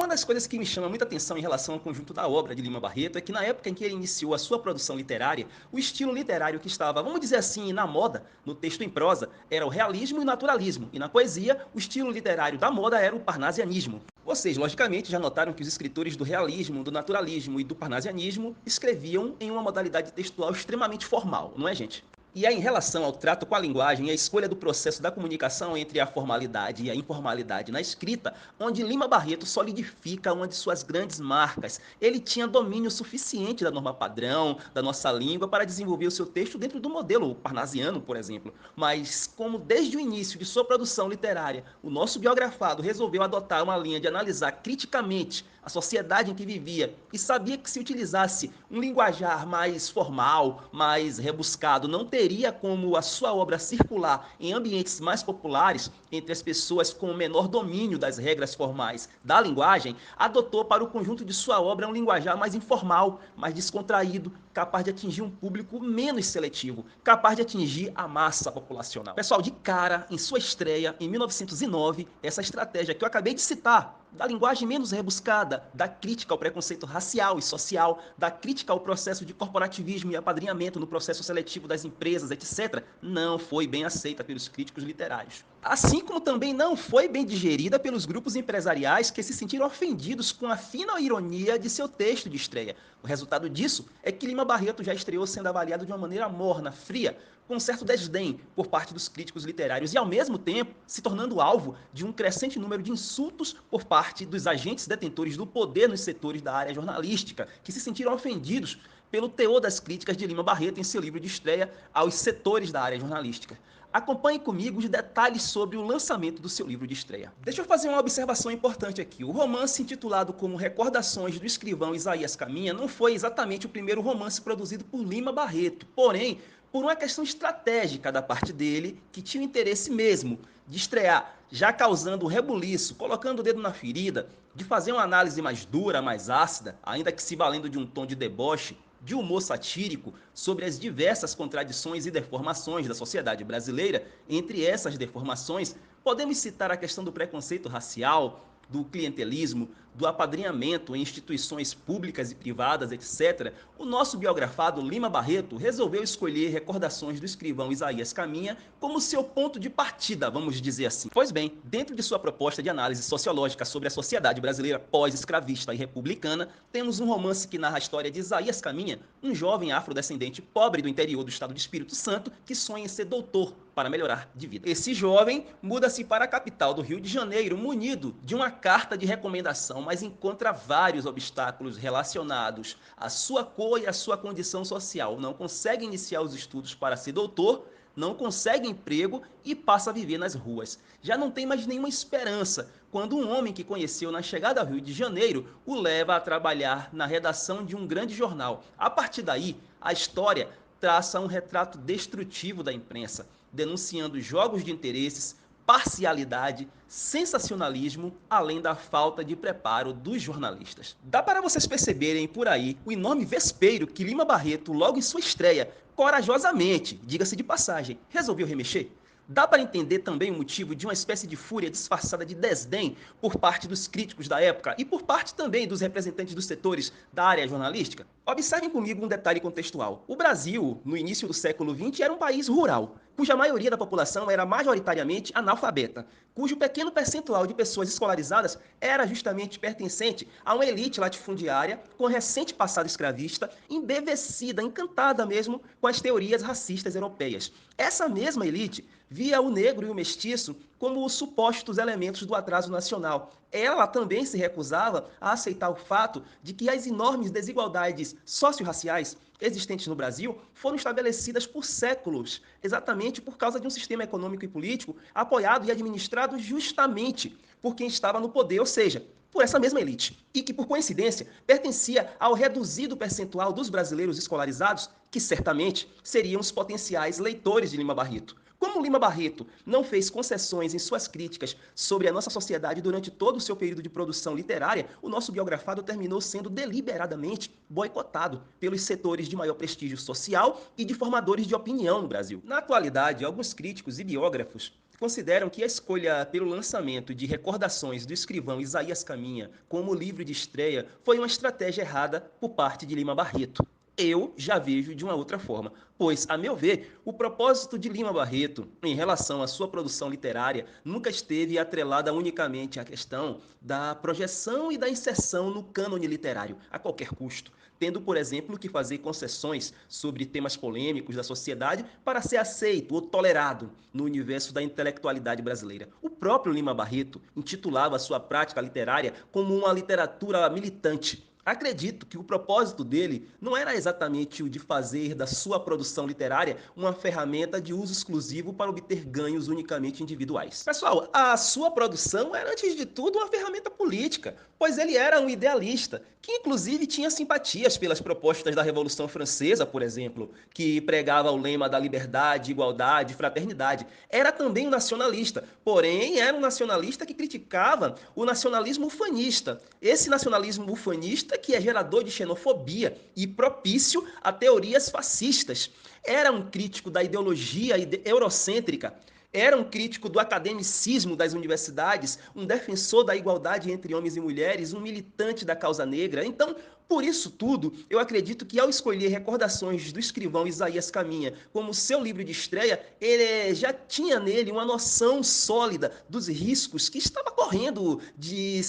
das coisas que me chama muita atenção em relação ao conjunto da obra de Lima Barreto é que na época em que ele iniciou a sua produção literária, o estilo literário que estava, vamos dizer assim, na moda, no texto em prosa, era o realismo e o naturalismo, e na poesia, o estilo literário da moda era o parnasianismo. Vocês, logicamente, já notaram que os escritores do realismo, do naturalismo e do parnasianismo escreviam em uma modalidade textual extremamente formal, não é, gente? E é em relação ao trato com a linguagem e a escolha do processo da comunicação entre a formalidade e a informalidade na escrita, onde Lima Barreto solidifica uma de suas grandes marcas. Ele tinha domínio suficiente da norma padrão, da nossa língua, para desenvolver o seu texto dentro do modelo parnasiano, por exemplo. Mas, como desde o início de sua produção literária, o nosso biografado resolveu adotar uma linha de analisar criticamente a sociedade em que vivia e sabia que se utilizasse um linguajar mais formal, mais rebuscado, não teria como a sua obra circular em ambientes mais populares, entre as pessoas com menor domínio das regras formais da linguagem, adotou para o conjunto de sua obra um linguajar mais informal, mais descontraído, capaz de atingir um público menos seletivo, capaz de atingir a massa populacional. Pessoal, de cara, em sua estreia, em 1909, essa estratégia que eu acabei de citar, da linguagem menos rebuscada, da crítica ao preconceito racial e social, da crítica ao processo de corporativismo e apadrinhamento no processo seletivo das empresas, etc., não foi bem aceita pelos críticos literários. Assim como também não foi bem digerida pelos grupos empresariais que se sentiram ofendidos com a fina ironia de seu texto de estreia. O resultado disso é que Lima Barreto já estreou sendo avaliado de uma maneira morna, fria, com um certo desdém por parte dos críticos literários e, ao mesmo tempo, se tornando alvo de um crescente número de insultos por parte dos agentes detentores do poder nos setores da área jornalística, que se sentiram ofendidos pelo teor das críticas de Lima Barreto em seu livro de estreia aos setores da área jornalística. Acompanhe comigo os detalhes sobre o lançamento do seu livro de estreia. Deixa eu fazer uma observação importante aqui. O romance intitulado como Recordações do Escrivão Isaías Caminha não foi exatamente o primeiro romance produzido por Lima Barreto, porém, por uma questão estratégica da parte dele, que tinha o interesse mesmo de estrear, já causando rebuliço, colocando o dedo na ferida, de fazer uma análise mais dura, mais ácida, ainda que se valendo de um tom de deboche, de humor satírico sobre as diversas contradições e deformações da sociedade brasileira. Entre essas deformações, podemos citar a questão do preconceito racial, do clientelismo, do apadrinhamento em instituições públicas e privadas, etc., o nosso biografado Lima Barreto resolveu escolher Recordações do Escrivão Isaías Caminha como seu ponto de partida, vamos dizer assim. Pois bem, dentro de sua proposta de análise sociológica sobre a sociedade brasileira pós-escravista e republicana, temos um romance que narra a história de Isaías Caminha, um jovem afrodescendente pobre do interior do estado do Espírito Santo que sonha em ser doutor para melhorar de vida. Esse jovem muda-se para a capital do Rio de Janeiro munido de uma carta de recomendação, mas encontra vários obstáculos relacionados à sua cor e à sua condição social. Não consegue iniciar os estudos para ser doutor, não consegue emprego e passa a viver nas ruas. Já não tem mais nenhuma esperança quando um homem que conheceu na chegada ao Rio de Janeiro o leva a trabalhar na redação de um grande jornal. A partir daí, a história traça um retrato destrutivo da imprensa, denunciando jogos de interesses, parcialidade, sensacionalismo, além da falta de preparo dos jornalistas. Dá para vocês perceberem por aí o enorme vespeiro que Lima Barreto, logo em sua estreia, corajosamente, diga-se de passagem, resolveu remexer? Dá para entender também o motivo de uma espécie de fúria disfarçada de desdém por parte dos críticos da época e por parte também dos representantes dos setores da área jornalística? Observem comigo um detalhe contextual. O Brasil, no início do século XX, era um país rural, cuja maioria da população era majoritariamente analfabeta, cujo pequeno percentual de pessoas escolarizadas era justamente pertencente a uma elite latifundiária com recente passado escravista, embevecida, encantada mesmo com as teorias racistas europeias. Essa mesma elite via o negro e o mestiço como os supostos elementos do atraso nacional. Ela também se recusava a aceitar o fato de que as enormes desigualdades socio-raciais existentes no Brasil foram estabelecidas por séculos, exatamente por causa de um sistema econômico e político apoiado e administrado justamente por quem estava no poder, ou seja, por essa mesma elite, e que, por coincidência, pertencia ao reduzido percentual dos brasileiros escolarizados, que certamente seriam os potenciais leitores de Lima Barreto. Como Lima Barreto não fez concessões em suas críticas sobre a nossa sociedade durante todo o seu período de produção literária, o nosso biografado terminou sendo deliberadamente boicotado pelos setores de maior prestígio social e de formadores de opinião no Brasil. Na atualidade, alguns críticos e biógrafos consideram que a escolha pelo lançamento de Recordações do escrivão Isaías Caminha como livro de estreia foi uma estratégia errada por parte de Lima Barreto. Eu já vejo de uma outra forma, pois, a meu ver, o propósito de Lima Barreto em relação à sua produção literária nunca esteve atrelada unicamente à questão da projeção e da inserção no cânone literário, a qualquer custo, tendo, por exemplo, que fazer concessões sobre temas polêmicos da sociedade para ser aceito ou tolerado no universo da intelectualidade brasileira. O próprio Lima Barreto intitulava sua prática literária como uma literatura militante. Acredito que o propósito dele não era exatamente o de fazer da sua produção literária uma ferramenta de uso exclusivo para obter ganhos unicamente individuais. Pessoal, a sua produção era, antes de tudo, uma ferramenta política, pois ele era um idealista, que inclusive tinha simpatias pelas propostas da Revolução Francesa, por exemplo, que pregava o lema da liberdade, igualdade, fraternidade. Era também um nacionalista, porém era um nacionalista que criticava o nacionalismo ufanista. Esse nacionalismo ufanista que é gerador de xenofobia e propício a teorias fascistas. Era um crítico da ideologia eurocêntrica, era um crítico do academicismo das universidades, um defensor da igualdade entre homens e mulheres, um militante da causa negra. Então, por isso tudo, eu acredito que ao escolher Recordações do escrivão Isaías Caminha como seu livro de estreia, ele já tinha nele uma noção sólida dos riscos que estava correndo de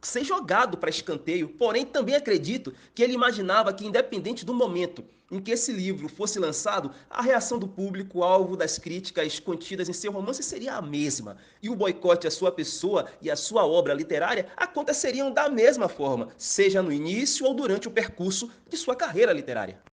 ser jogado para escanteio, porém também acredito que ele imaginava que, independente do momento em que esse livro fosse lançado, a reação do público, alvo das críticas contidas em seu romance, seria a mesma, e o boicote à sua pessoa e à sua obra literária aconteceriam da mesma forma, seja no início ou durante o percurso de sua carreira literária.